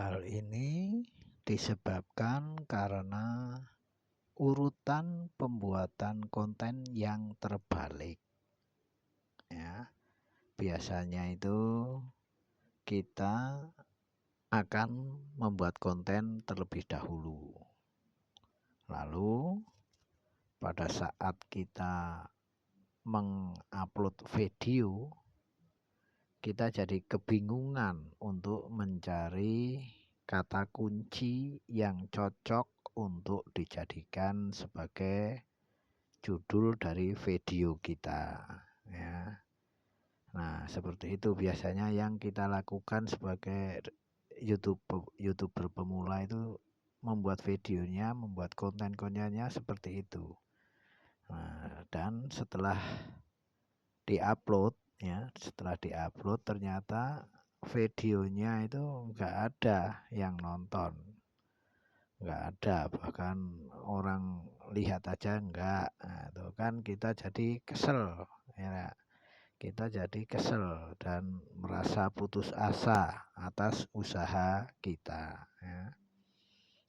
Hal ini disebabkan karena urutan pembuatan konten yang terbalik ya. Biasanya itu kita akan membuat konten terlebih dahulu. Lalu pada saat kita mengupload video, kita jadi kebingungan untuk mencari kata kunci yang cocok untuk dijadikan sebagai judul dari video kita ya. Nah, seperti itu biasanya yang kita lakukan sebagai YouTuber pemula itu, membuat videonya, membuat konten-kontennya seperti itu. Nah, dan setelah diupload ternyata videonya itu nggak ada yang nonton, nggak ada, bahkan orang lihat aja nggak. Nah, itu kan kita jadi kesel ya. Kita jadi kesel dan merasa putus asa atas usaha kita ya.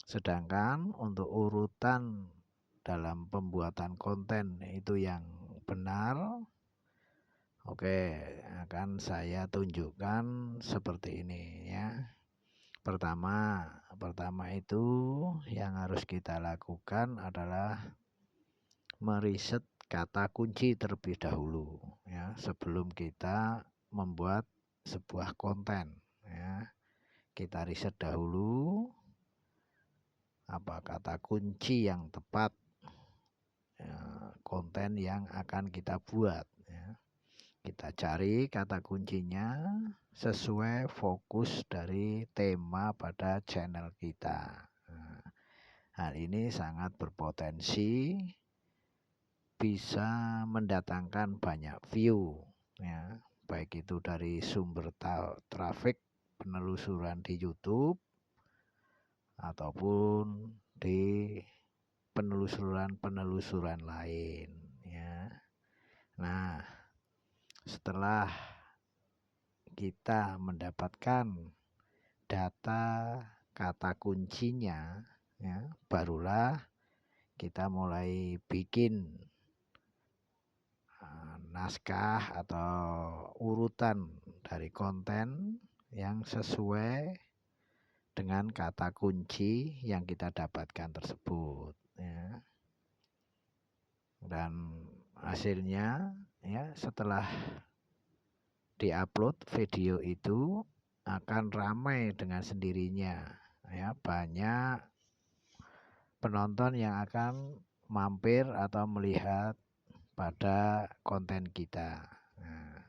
Sedangkan untuk urutan dalam pembuatan konten itu yang benar, oke, akan saya tunjukkan seperti ini ya. Pertama itu yang harus kita lakukan adalah meriset kata kunci terlebih dahulu ya, sebelum kita membuat sebuah konten ya. Kita riset dahulu apa kata kunci yang tepat ya, konten yang akan kita buat ya. Kita cari kata kuncinya sesuai fokus dari tema pada channel kita. Nah, hal ini sangat berpotensi bisa mendatangkan banyak view ya, baik itu dari sumber traffic penelusuran di YouTube ataupun di penelusuran lain ya. Nah, setelah kita mendapatkan data kata kuncinya ya, barulah kita mulai bikin naskah atau urutan dari konten yang sesuai dengan kata kunci yang kita dapatkan tersebut ya. Dan hasilnya ya, setelah diupload video itu akan ramai dengan sendirinya ya, banyak penonton yang akan mampir atau melihat pada konten kita. Nah,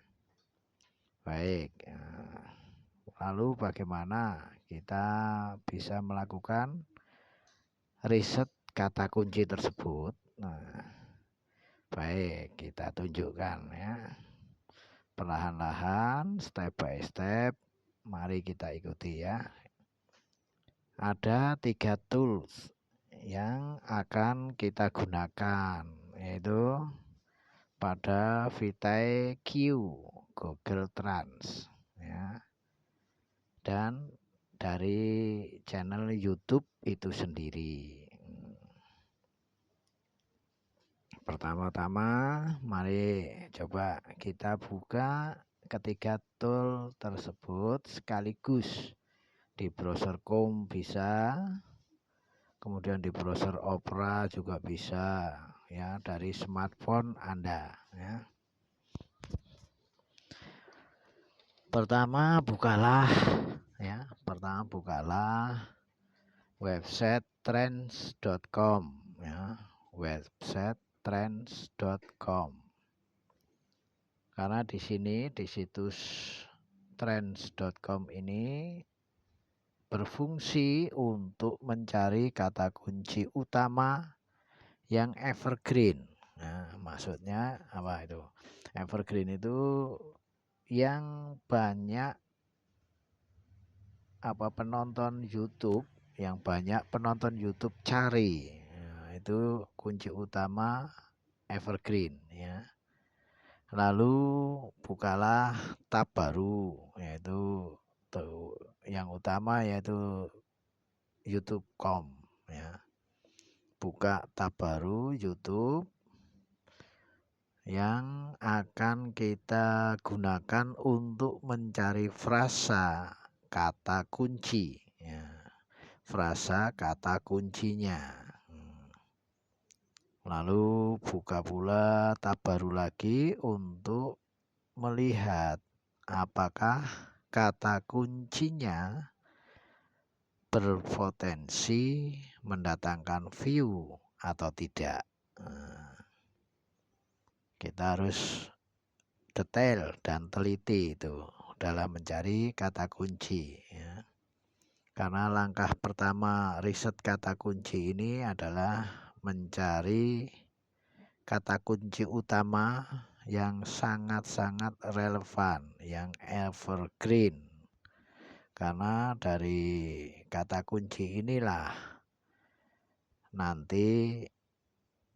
baik. Lalu bagaimana kita bisa melakukan riset kata kunci tersebut? Nah, baik, kita tunjukkan ya. Perlahan-lahan, step by step, mari kita ikuti ya. Ada 3 tools yang akan kita gunakan, yaitu pada VTQ Google Trans ya, dan dari channel YouTube itu sendiri. Pertama-tama mari coba kita buka ketiga tool tersebut sekaligus. Di browser Chrome bisa, kemudian di browser Opera juga bisa ya, dari smartphone Anda ya. Pertama bukalah website trends.com ya, website trends.com. Karena di sini di situs trends.com ini berfungsi untuk mencari kata kunci utama yang evergreen. Nah, maksudnya apa itu? Evergreen itu yang banyak penonton YouTube, yang banyak penonton YouTube cari. Nah, itu kunci utama evergreen ya. Lalu bukalah tab baru, yaitu atau yang utama yaitu YouTube.com ya. Buka tab baru YouTube yang akan kita gunakan untuk mencari frasa kata kunci ya. Frasa kata kuncinya. Lalu buka pula tab baru lagi untuk melihat apakah kata kuncinya berpotensi mendatangkan view atau tidak. Kita harus detail dan teliti itu dalam mencari kata kunci ya. Karena langkah pertama riset kata kunci ini adalah mencari kata kunci utama yang sangat-sangat relevan, yang evergreen. Karena dari kata kunci inilah nanti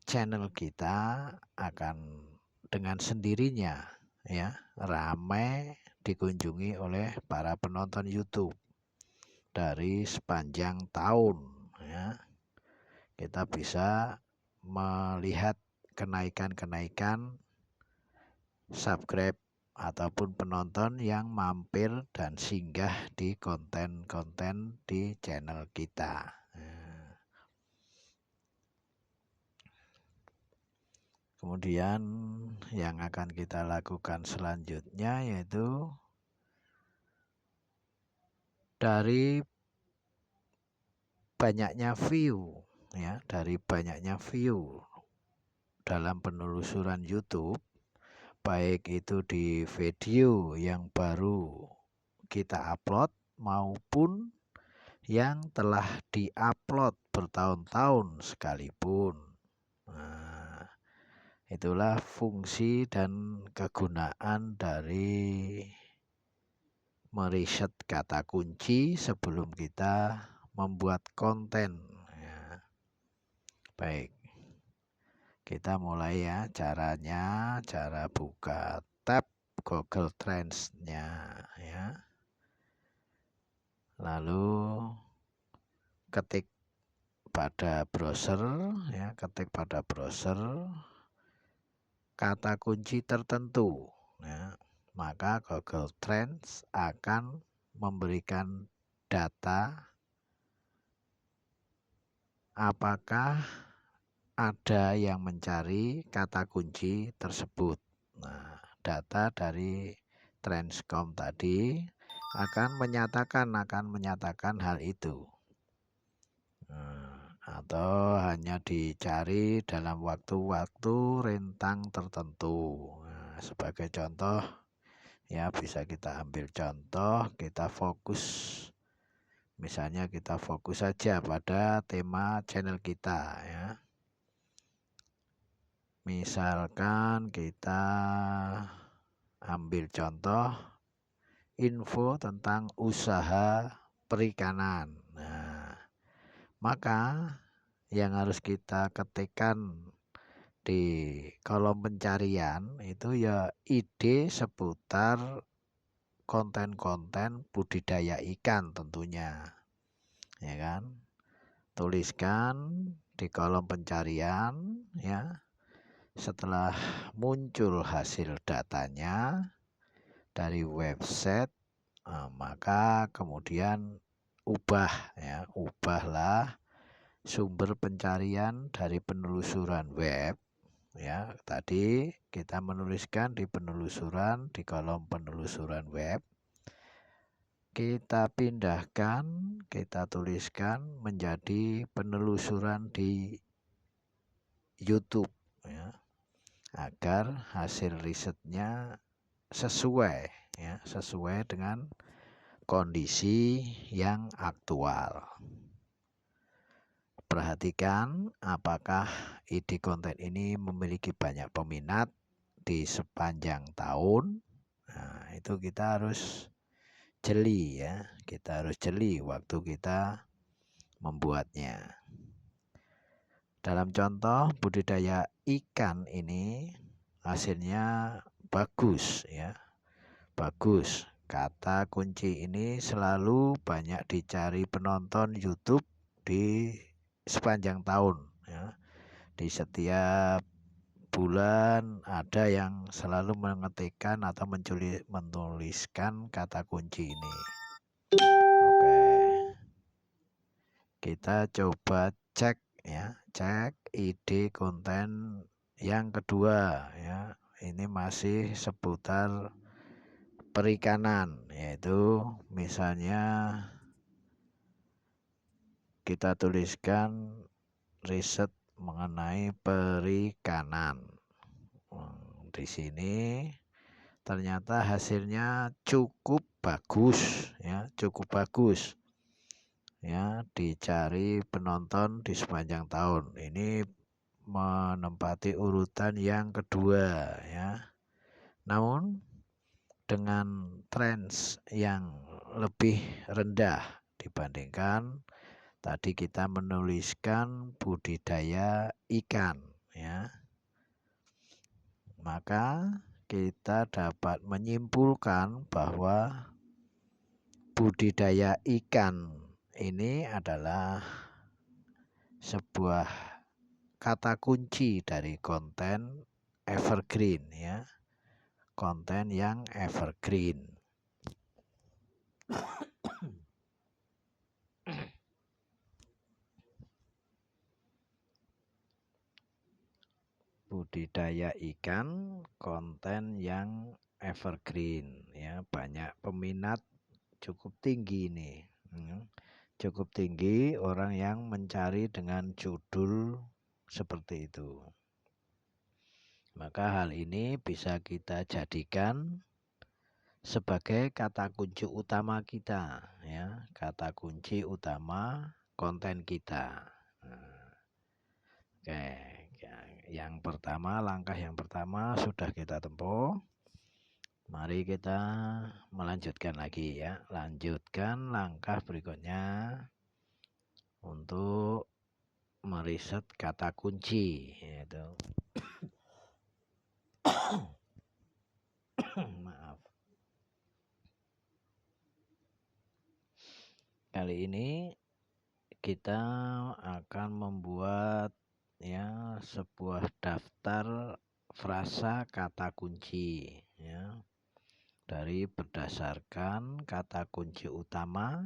channel kita akan dengan sendirinya ya ramai dikunjungi oleh para penonton YouTube dari sepanjang tahun ya. Kita bisa melihat kenaikan-kenaikan subscribe ataupun penonton yang mampir dan singgah di konten-konten di channel kita. Kemudian yang akan kita lakukan selanjutnya yaitu dari banyaknya view ya, dari banyaknya view dalam penelusuran YouTube, baik itu di video yang baru kita upload maupun yang telah diupload bertahun-tahun sekalipun. Nah, itulah fungsi dan kegunaan dari meriset kata kunci sebelum kita membuat konten ya. Baik, kita mulai ya caranya, cara buka tab Google Trends-nya ya. Lalu ketik pada browser ya, ketik pada browser kata kunci tertentu ya. Maka Google Trends akan memberikan data apakah ada yang mencari kata kunci tersebut. Nah, data dari Trends.com tadi akan menyatakan hal itu. Atau hanya dicari dalam waktu-waktu rentang tertentu. Nah, sebagai contoh ya bisa kita ambil contoh, kita fokus. Misalnya kita fokus saja pada tema channel kita ya. Misalkan kita ambil contoh info tentang usaha perikanan. Nah, maka yang harus kita ketikkan di kolom pencarian itu ya ide seputar konten-konten budidaya ikan tentunya, ya kan? Tuliskan di kolom pencarian ya. Setelah muncul hasil datanya dari website, maka kemudian ubahlah sumber pencarian dari penelusuran web. Ya, tadi kita menuliskan di penelusuran di kolom penelusuran web. Kita pindahkan, kita tuliskan menjadi penelusuran di YouTube ya, agar hasil risetnya sesuai dengan kondisi yang aktual. Perhatikan apakah ide konten ini memiliki banyak peminat di sepanjang tahun. Nah, itu kita harus jeli ya. Kita harus jeli waktu kita membuatnya. Dalam contoh budidaya ikan ini hasilnya bagus ya. Bagus Kata kunci ini selalu banyak dicari penonton YouTube di sepanjang tahun ya. Di setiap bulan ada yang selalu mengetikkan atau menuliskan kata kunci ini. Oke. Kita coba cek ya, cek ide konten yang kedua ya. Ini masih seputar perikanan, yaitu misalnya kita tuliskan riset mengenai perikanan. Di sini ternyata hasilnya cukup bagus ya, cukup bagus ya, dicari penonton di sepanjang tahun. Ini menempati urutan yang kedua ya. Namun dengan trends yang lebih rendah dibandingkan tadi kita menuliskan budidaya ikan ya. Maka kita dapat menyimpulkan bahwa budidaya ikan ini adalah sebuah kata kunci dari konten evergreen ya. Konten yang evergreen. Budidaya ikan, konten yang evergreen ya, banyak peminat, cukup tinggi nih. Cukup tinggi orang yang mencari dengan judul seperti itu. Maka hal ini bisa kita jadikan sebagai kata kunci utama kita ya, kata kunci utama konten kita. Oke, yang pertama, langkah yang pertama sudah kita tempuh. Mari kita melanjutkan lagi ya, lanjutkan langkah berikutnya untuk meriset kata kunci, yaitu maaf. Kali ini kita akan membuat ya sebuah daftar frasa kata kunci ya, dari berdasarkan kata kunci utama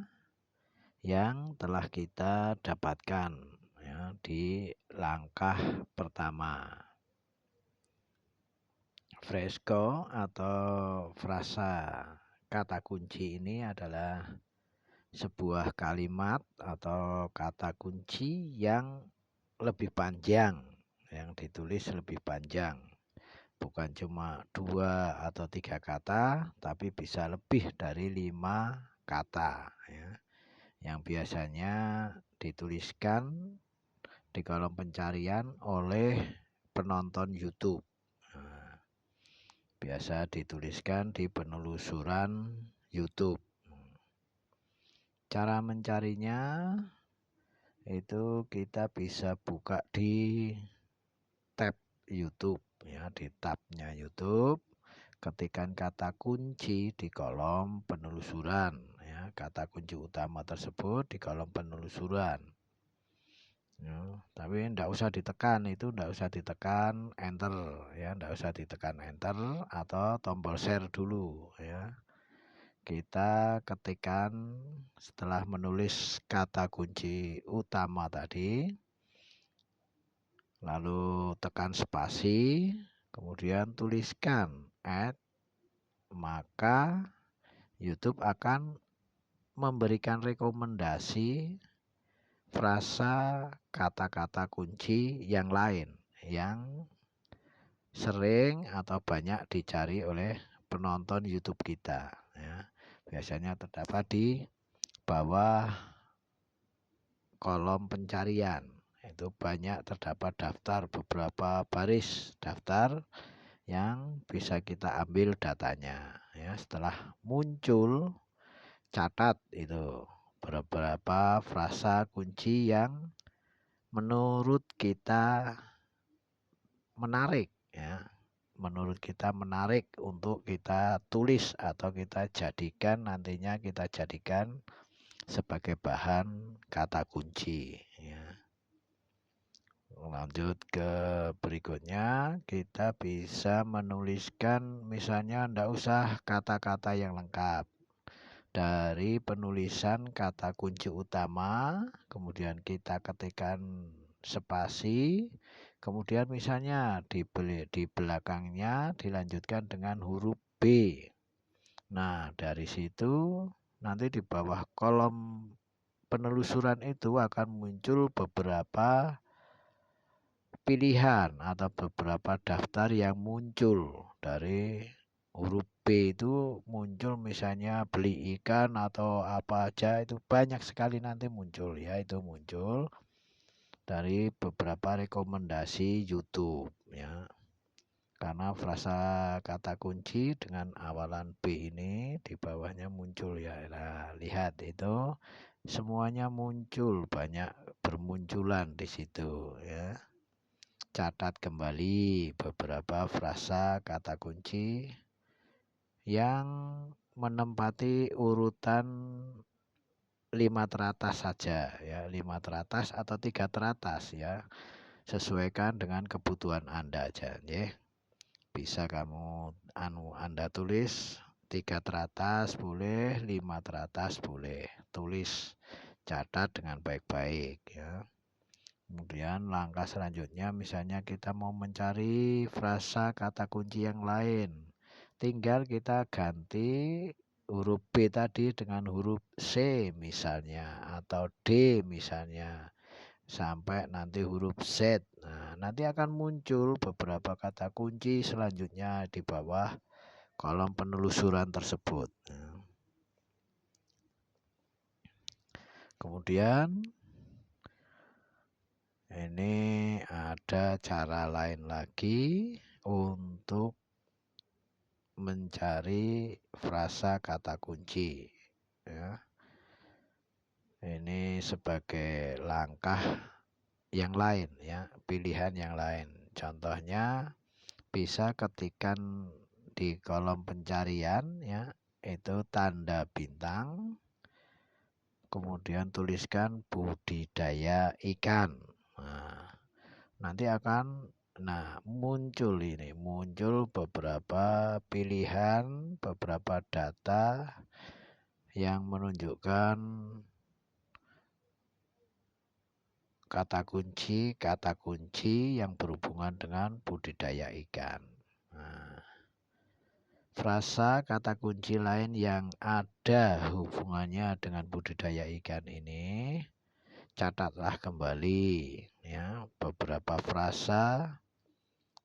yang telah kita dapatkan ya, di langkah pertama. Fresco atau frasa kata kunci ini adalah sebuah kalimat atau kata kunci yang lebih panjang, yang ditulis lebih panjang. Bukan cuma 2 atau 3 kata, tapi bisa lebih dari 5 kata ya, yang biasanya dituliskan di kolom pencarian oleh penonton YouTube. Nah, biasa dituliskan di penelusuran YouTube. Cara mencarinya itu kita bisa buka di tab YouTube ya, di tabnya YouTube, ketikkan kata kunci di kolom penelusuran ya, kata kunci utama tersebut di kolom penelusuran ya, tapi enggak usah ditekan, itu enggak usah ditekan enter ya, enggak usah ditekan enter atau tombol share dulu ya. Kita ketikkan setelah menulis kata kunci utama tadi, lalu tekan spasi, kemudian tuliskan add, maka YouTube akan memberikan rekomendasi frasa kata-kata kunci yang lain yang sering atau banyak dicari oleh penonton YouTube kita ya. Biasanya terdapat di bawah kolom pencarian. Itu banyak terdapat daftar, beberapa baris daftar yang bisa kita ambil datanya ya. Setelah muncul, catat itu beberapa frasa kunci yang menurut kita menarik ya, menurut kita menarik untuk kita tulis atau kita jadikan nantinya kita jadikan sebagai bahan kata kunci ya. Lanjut ke berikutnya, kita bisa menuliskan misalnya ndak usah kata-kata yang lengkap. Dari penulisan kata kunci utama, kemudian kita ketikkan spasi, kemudian misalnya di belakangnya dilanjutkan dengan huruf B. Nah, dari situ nanti di bawah kolom penelusuran itu akan muncul beberapa pilihan atau beberapa daftar yang muncul dari huruf B itu muncul misalnya beli ikan atau apa aja itu banyak sekali nanti muncul ya, itu muncul dari beberapa rekomendasi YouTube ya. Karena frasa kata kunci dengan awalan B ini di bawahnya muncul ya. Nah, lihat itu semuanya muncul, banyak bermunculan di situ ya. Catat kembali beberapa frasa kata kunci yang menempati urutan 5 teratas saja ya, 5 teratas atau 3 teratas ya. Sesuaikan dengan kebutuhan Anda aja ya. Bisa kamu Anda tulis 3 teratas boleh, 5 teratas boleh. Tulis, catat dengan baik-baik ya. Kemudian langkah selanjutnya misalnya kita mau mencari frasa kata kunci yang lain. Tinggal kita ganti huruf B tadi dengan huruf C misalnya atau D misalnya sampai nanti huruf Z. Nah, nanti akan muncul beberapa kata kunci selanjutnya di bawah kolom penelusuran tersebut. Nah, kemudian ini ada cara lain lagi untuk mencari frasa kata kunci ya. Ini sebagai langkah yang lain ya, pilihan yang lain. Contohnya bisa ketikkan di kolom pencarian ya, itu tanda bintang, kemudian tuliskan budidaya ikan. Nah, nanti akan muncul beberapa pilihan, beberapa data yang menunjukkan kata kunci yang berhubungan dengan budidaya ikan. Nah, frasa kata kunci lain yang ada hubungannya dengan budidaya ikan ini, catatlah kembali ya beberapa frasa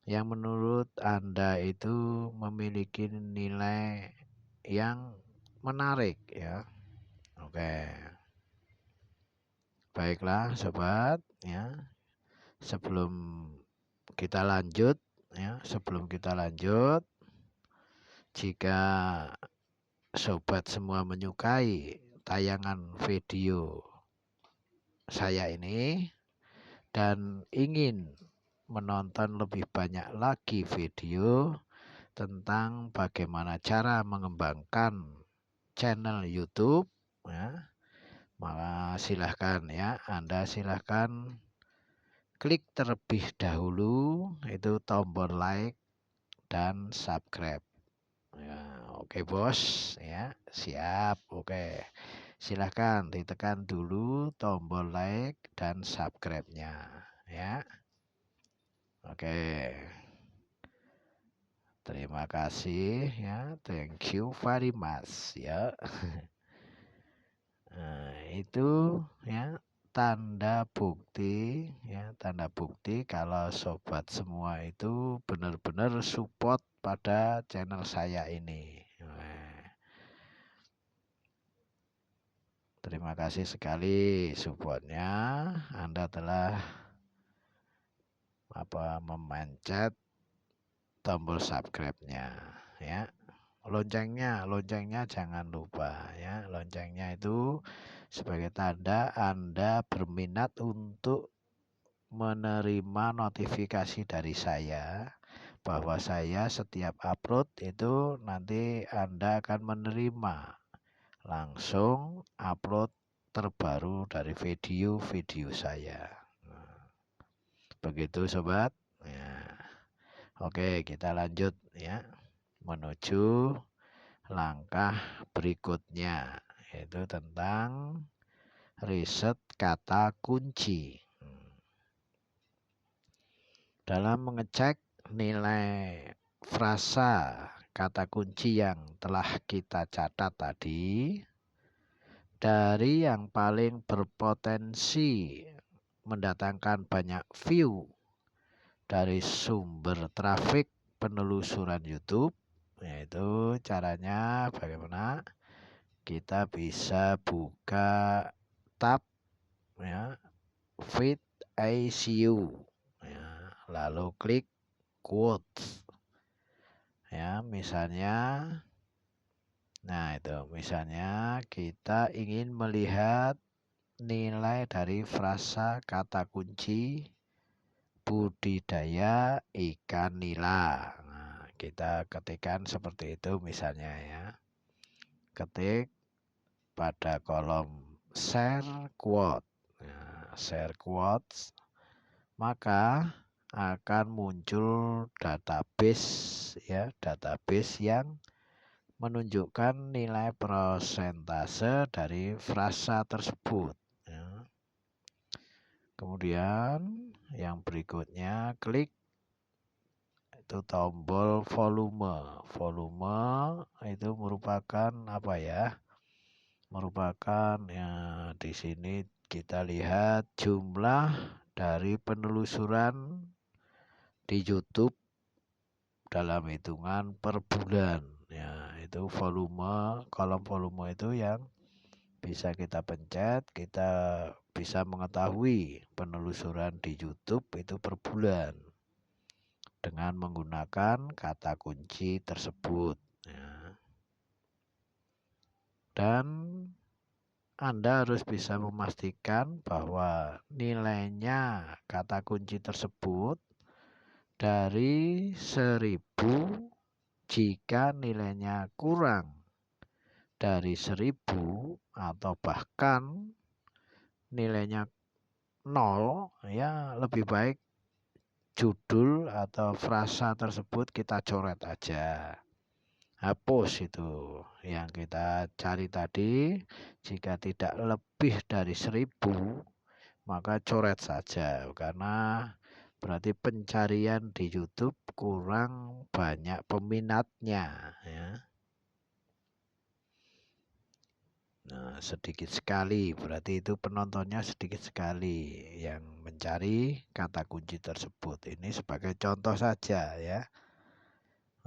yang menurut Anda itu memiliki nilai yang menarik ya. Oke. Baiklah sobat ya. Sebelum kita lanjut ya, jika sobat semua menyukai tayangan video saya ini dan ingin menonton lebih banyak lagi video tentang bagaimana cara mengembangkan channel YouTube ya, maka silahkan ya, Anda silahkan klik terlebih dahulu itu tombol like dan subscribe ya. Oke bos ya, siap. Oke, silahkan ditekan dulu tombol like dan subscribe-nya ya. Oke, terima kasih ya, thank you very much ya. Nah, itu ya tanda bukti ya, tanda bukti kalau sobat semua itu benar-benar support pada channel saya ini. Nah, terima kasih sekali supportnya. Anda telah memencet tombol subscribe-nya ya. Loncengnya jangan lupa ya. Loncengnya itu sebagai tanda Anda berminat untuk menerima notifikasi dari saya bahwa saya setiap upload itu nanti Anda akan menerima langsung upload terbaru dari video-video saya. Nah, begitu sobat. Ya. Oke, kita lanjut ya menuju langkah berikutnya, yaitu tentang riset kata kunci. Dalam mengecek nilai frasa kata kunci yang telah kita catat tadi, dari yang paling berpotensi mendatangkan banyak view dari sumber traffic penelusuran YouTube, yaitu caranya bagaimana kita bisa buka tab ya, feed ICU ya, lalu klik quotes ya, misalnya. Nah, itu misalnya kita ingin melihat nilai dari frasa kata kunci budidaya ikan nila. Nah, kita ketikkan seperti itu misalnya ya. Ketik pada kolom share quote. Nah, share quotes, maka akan muncul database ya, database yang menunjukkan nilai persentase dari frasa tersebut ya. Kemudian yang berikutnya klik itu tombol volume. Volume itu merupakan apa ya? Merupakan ya, di sini kita lihat jumlah dari penelusuran di YouTube dalam hitungan per bulan. Ya, itu volume, kolom volume itu yang bisa kita pencet, kita bisa mengetahui penelusuran di YouTube itu per bulan dengan menggunakan kata kunci tersebut ya. Dan Anda harus bisa memastikan bahwa nilainya kata kunci tersebut dari 1000, jika nilainya kurang dari 1000 atau bahkan nilainya 0 ya, lebih baik judul atau frasa tersebut kita coret aja, hapus itu yang kita cari tadi. Jika tidak lebih dari 1000 maka coret saja, karena berarti pencarian di YouTube kurang banyak peminatnya ya. Nah, sedikit sekali, berarti itu penontonnya sedikit sekali yang mencari kata kunci tersebut. Ini sebagai contoh saja ya.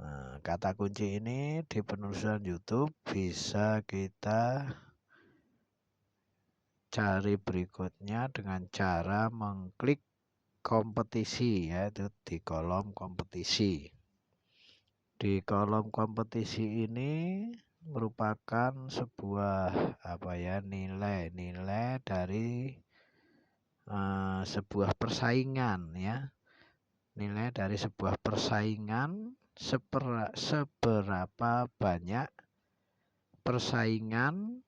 Nah, kata kunci ini di penelusuran YouTube bisa kita cari berikutnya dengan cara mengklik kompetisi ya, itu di kolom kompetisi. Di kolom kompetisi ini merupakan sebuah apa ya, nilai dari sebuah persaingan ya, nilai dari sebuah persaingan seberapa banyak persaingan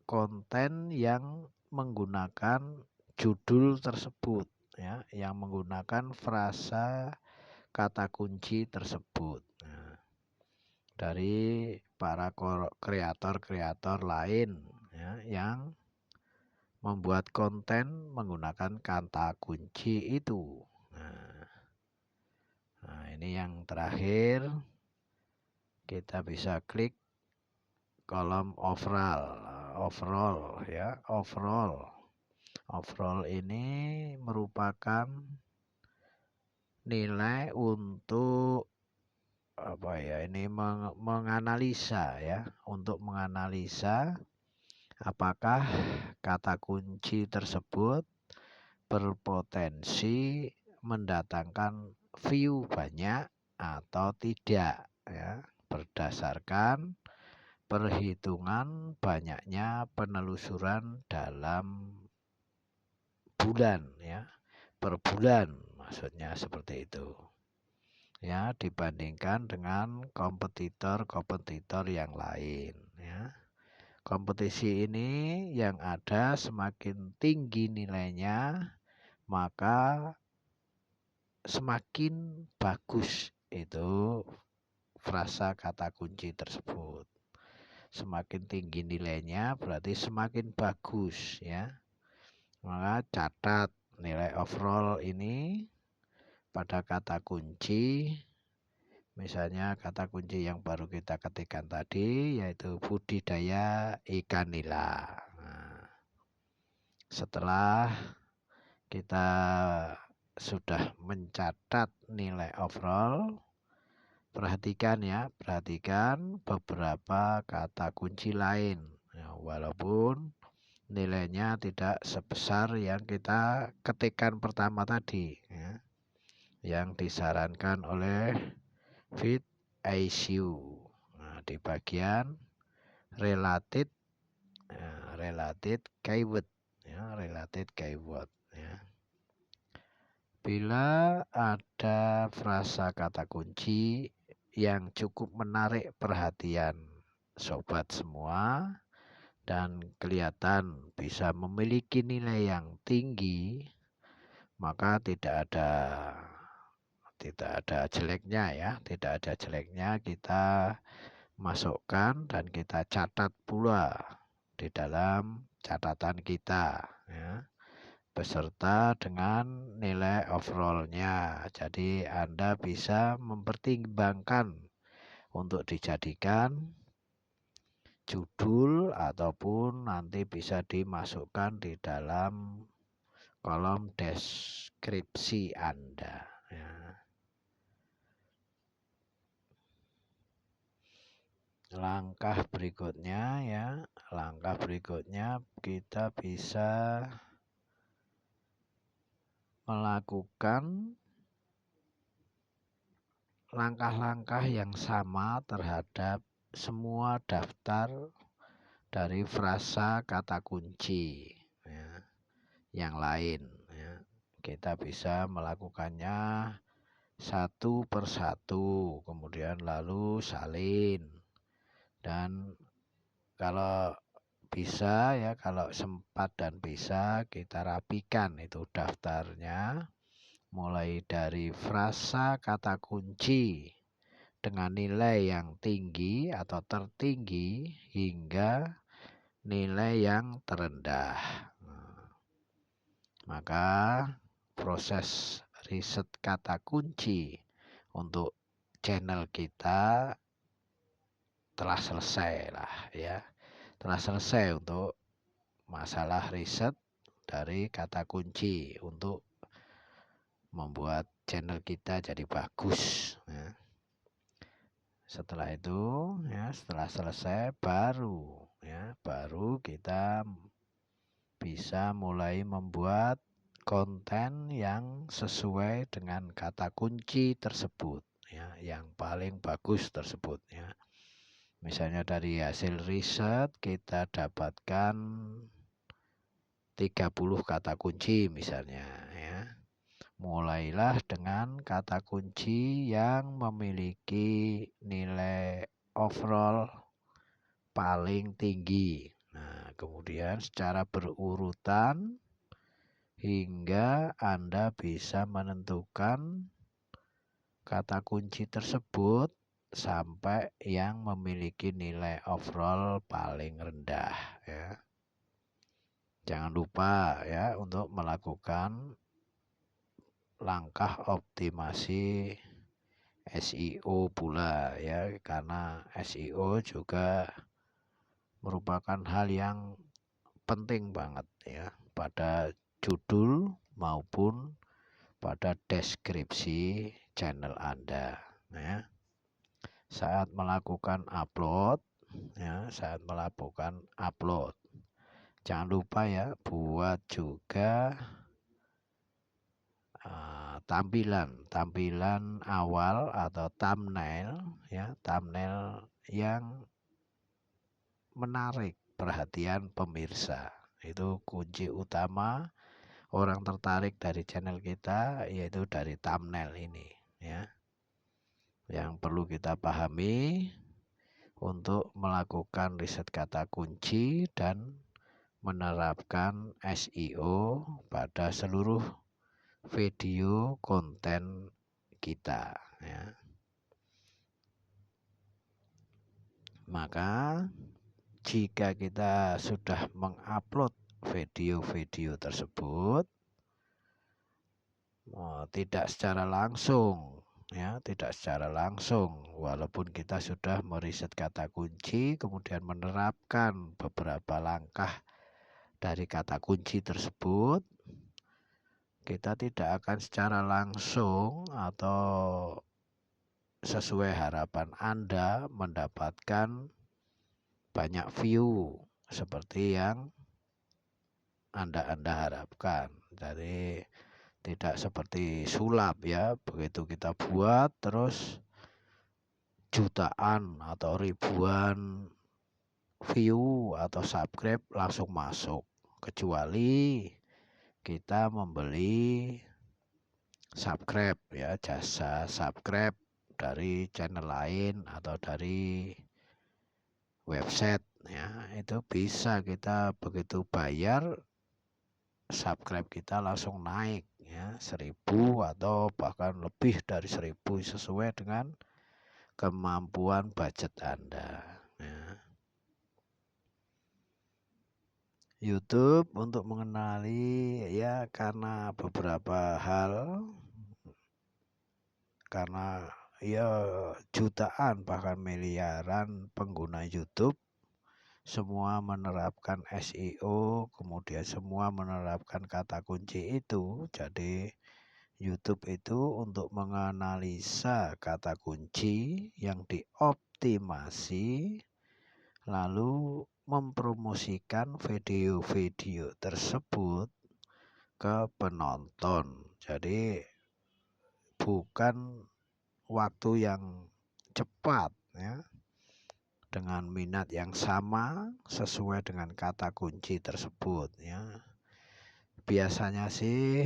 konten yang menggunakan judul tersebut ya, yang menggunakan frasa kata kunci tersebut. Nah, dari para kreator-kreator lain ya, yang membuat konten menggunakan kata kunci itu. Nah, ini yang terakhir, kita bisa klik kolom overall ya. Overall ini merupakan nilai untuk apa ya, ini menganalisa ya, untuk menganalisa apakah kata kunci tersebut berpotensi mendatangkan view banyak atau tidak ya, berdasarkan perhitungan banyaknya penelusuran dalam bulan ya, per bulan maksudnya seperti itu. ya dibandingkan dengan kompetitor-kompetitor yang lain ya. Kompetisi ini yang ada semakin tinggi nilainya, maka semakin bagus itu frasa kata kunci tersebut. Semakin tinggi nilainya berarti semakin bagus ya. Maka catat nilai overall ini pada kata kunci. Misalnya kata kunci yang baru kita ketikkan tadi yaitu budidaya ikan nila. Nah, setelah kita sudah mencatat nilai overall, perhatikan ya, perhatikan beberapa kata kunci lain. Ya, walaupun nilainya tidak sebesar yang kita ketikkan pertama tadi, ya, yang disarankan oleh Fit ICU. Nah, di bagian related, ya, related keyword, ya, related keyword. Ya. Bila ada frasa kata kunci yang cukup menarik perhatian sobat semua dan kelihatan bisa memiliki nilai yang tinggi, maka tidak ada jeleknya ya, tidak ada jeleknya kita masukkan dan kita catat pula di dalam catatan kita ya, beserta dengan nilai overallnya. Jadi Anda bisa mempertimbangkan untuk dijadikan judul ataupun nanti bisa dimasukkan di dalam kolom deskripsi Anda. Ya. Langkah berikutnya kita bisa melakukan langkah-langkah yang sama terhadap semua daftar dari frasa kata kunci ya, yang lain ya. Kita bisa melakukannya satu persatu, kemudian lalu salin. Dan kalau bisa ya, kalau sempat dan bisa kita rapikan itu daftarnya mulai dari frasa kata kunci dengan nilai yang tinggi atau tertinggi hingga nilai yang terendah. Maka proses riset kata kunci untuk channel kita telah selesai lah ya. Telah selesai untuk masalah riset dari kata kunci untuk membuat channel kita jadi bagus ya. Setelah itu ya, setelah selesai baru kita bisa mulai membuat konten yang sesuai dengan kata kunci tersebut ya, yang paling bagus tersebut ya. Misalnya dari hasil riset kita dapatkan 30 kata kunci misalnya ya. Mulailah dengan kata kunci yang memiliki nilai overall paling tinggi. Nah, kemudian secara berurutan hingga Anda bisa menentukan kata kunci tersebut sampai yang memiliki nilai overall paling rendah ya. Jangan lupa ya untuk melakukan langkah optimasi SEO pula ya, karena SEO juga merupakan hal yang penting banget ya pada judul maupun pada deskripsi channel Anda ya. Saat melakukan upload jangan lupa ya buat juga tampilan awal atau thumbnail ya, thumbnail yang menarik perhatian pemirsa. Itu kunci utama orang tertarik dari channel kita, yaitu dari thumbnail ini ya. yang perlu kita pahami untuk melakukan riset kata kunci dan menerapkan SEO pada seluruh video konten kita, ya. Maka jika kita sudah mengupload video-video tersebut, tidak secara langsung, ya, tidak secara langsung, walaupun kita sudah meriset kata kunci, kemudian menerapkan beberapa langkah dari kata kunci tersebut, kita tidak akan secara langsung atau sesuai harapan Anda mendapatkan banyak view seperti yang Anda harapkan. Jadi tidak seperti sulap, ya, begitu kita buat terus jutaan atau ribuan view atau subscribe langsung masuk, kecuali kita membeli subscribe, ya, jasa subscribe dari channel lain atau dari website, ya, itu bisa kita begitu bayar subscribe kita langsung naik, ya, 1000 atau bahkan lebih dari 1000 sesuai dengan kemampuan budget Anda, ya. YouTube untuk mengenali, ya, karena beberapa hal, karena ya jutaan bahkan miliaran pengguna YouTube semua menerapkan SEO, kemudian semua menerapkan kata kunci itu. Jadi YouTube itu untuk menganalisa kata kunci yang dioptimasi, lalu mempromosikan video-video tersebut ke penonton. Jadi bukan waktu yang cepat, ya, dengan minat yang sama sesuai dengan kata kunci tersebut, ya. Biasanya sih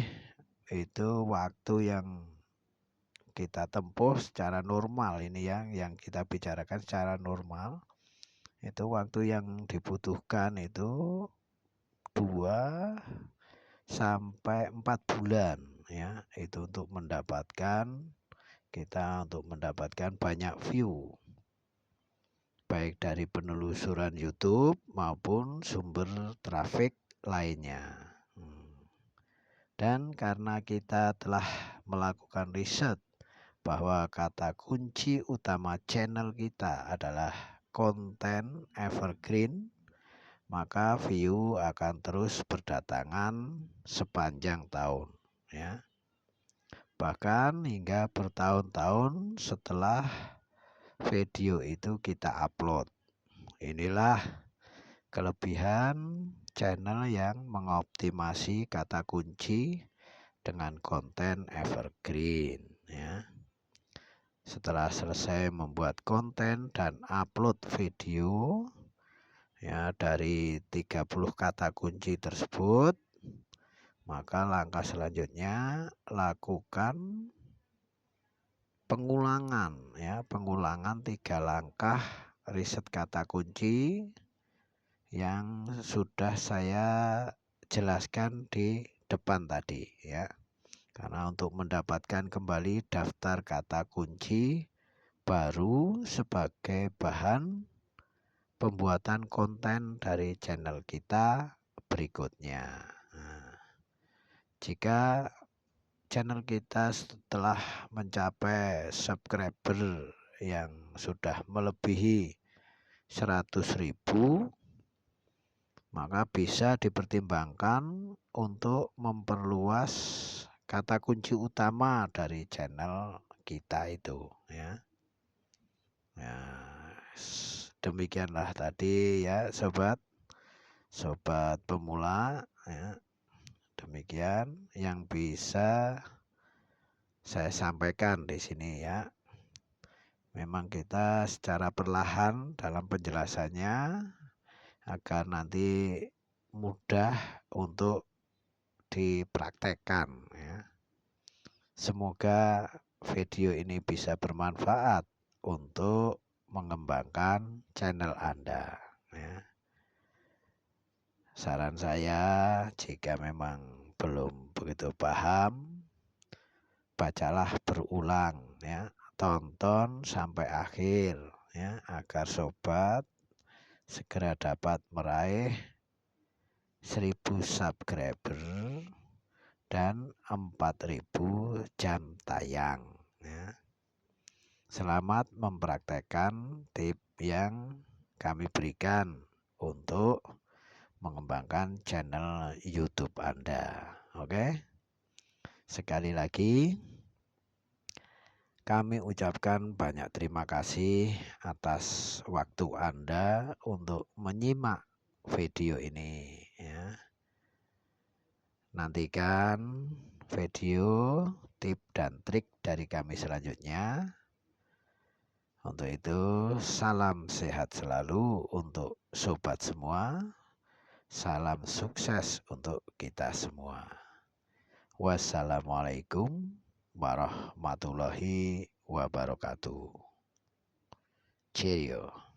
itu waktu yang kita tempuh secara normal, ini yang kita bicarakan secara normal, itu waktu yang dibutuhkan itu 2 sampai 4 bulan, ya, itu untuk mendapatkan banyak view, baik dari penelusuran YouTube maupun sumber traffic lainnya. Dan karena kita telah melakukan riset bahwa kata kunci utama channel kita adalah konten evergreen, maka view akan terus berdatangan sepanjang tahun, ya. Bahkan hingga bertahun-tahun setelah video itu kita upload. Inilah kelebihan channel yang mengoptimasi kata kunci dengan konten evergreen, ya. Setelah selesai membuat konten dan upload video, ya, dari 30 kata kunci tersebut, maka langkah selanjutnya lakukan pengulangan, ya, pengulangan 3 langkah riset kata kunci yang sudah saya jelaskan di depan tadi, ya. Karena untuk mendapatkan kembali daftar kata kunci baru sebagai bahan pembuatan konten dari channel kita berikutnya. Nah, jika channel kita setelah mencapai subscriber yang sudah melebihi 100.000, maka bisa dipertimbangkan untuk memperluas kata kunci utama dari channel kita itu, ya. Ya, demikianlah tadi, ya, sobat pemula, ya. Demikian yang bisa saya sampaikan di sini, ya. Memang kita secara perlahan dalam penjelasannya agar nanti mudah untuk dipraktekkan, ya. Semoga video ini bisa bermanfaat untuk mengembangkan channel Anda, ya. Saran saya, jika memang belum begitu paham, bacalah berulang, ya. Tonton sampai akhir, ya, agar sobat segera dapat meraih 1000 subscriber dan 4000 jam tayang, ya. Selamat mempraktekkan tip yang kami berikan untuk mengembangkan channel YouTube Anda. Oke. Sekali lagi kami ucapkan banyak terima kasih atas waktu Anda untuk menyimak video ini, ya. Nantikan video, tip dan trik dari kami selanjutnya. Untuk itu, salam sehat selalu untuk sobat semua. Salam sukses untuk kita semua. Wassalamualaikum warahmatullahi wabarakatuh. Cheerio.